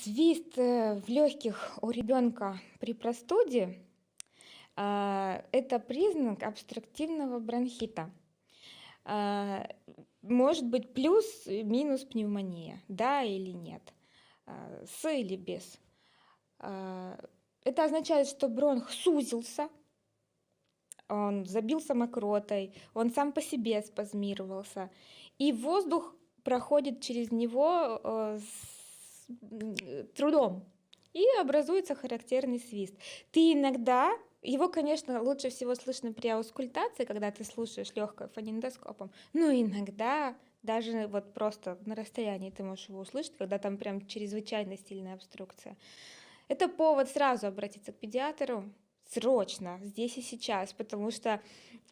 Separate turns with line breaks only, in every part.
Свист в легких у ребенка при простуде это признак обструктивного бронхита. А, Может быть плюс и минус пневмония, да или нет, с или без. А, Это означает, что бронх сузился, он забился мокротой, он сам по себе спазмировался, и воздух проходит через него трудом, и образуется характерный свист. Ты иногда, его, конечно, лучше всего слышно при аускультации, когда ты слушаешь легкое фонендоскопом, но иногда даже вот просто на расстоянии ты можешь его услышать, когда там прям чрезвычайно сильная обструкция. Это повод сразу обратиться к педиатру, срочно, здесь и сейчас, потому что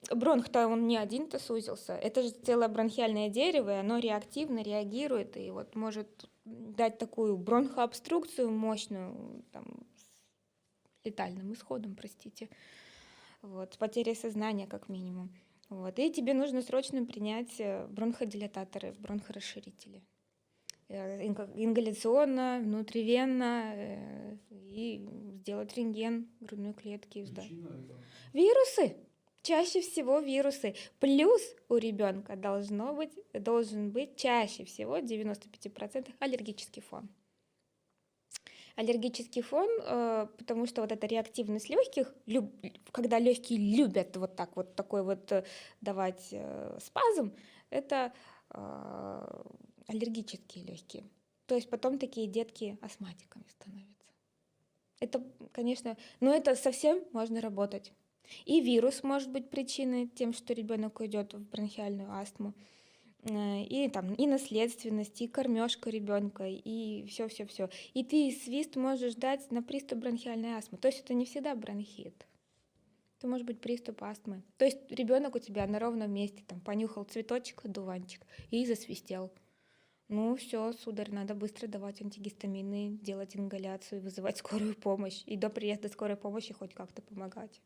бронх-то он не один-то сузился, это же целое бронхиальное дерево, и оно реактивно реагирует, и вот может дать такую бронхообструкцию мощную, там, с летальным исходом, простите, вот, потеря сознания как минимум. Вот. И тебе нужно срочно принять бронходилататоры, бронхорасширители. Ингаляционно, внутривенно, и сделать рентген грудной клетки.
Причина этого?
Вирусы. Чаще всего вирусы. Плюс у ребенка должен быть чаще всего 95% аллергический фон. Аллергический фон, потому что вот эта реактивность легких, когда легкие любят вот так вот такой вот давать спазм, это аллергические легкие. То есть потом такие детки астматиками становятся. Это, конечно, но это совсем можно работать. И вирус может быть причиной тем, что ребенок уйдет в бронхиальную астму. И там и наследственность, и кормежка ребенка, и все. И ты свист можешь дать на приступ бронхиальной астмы. То есть это не всегда бронхит. Это может быть приступ астмы. То есть ребенок у тебя на ровном месте там понюхал цветочек, одуванчик и засвистел. Ну все, сударь, надо быстро давать антигистамины, делать ингаляцию, вызывать скорую помощь. И до приезда скорой помощи хоть как-то помогать.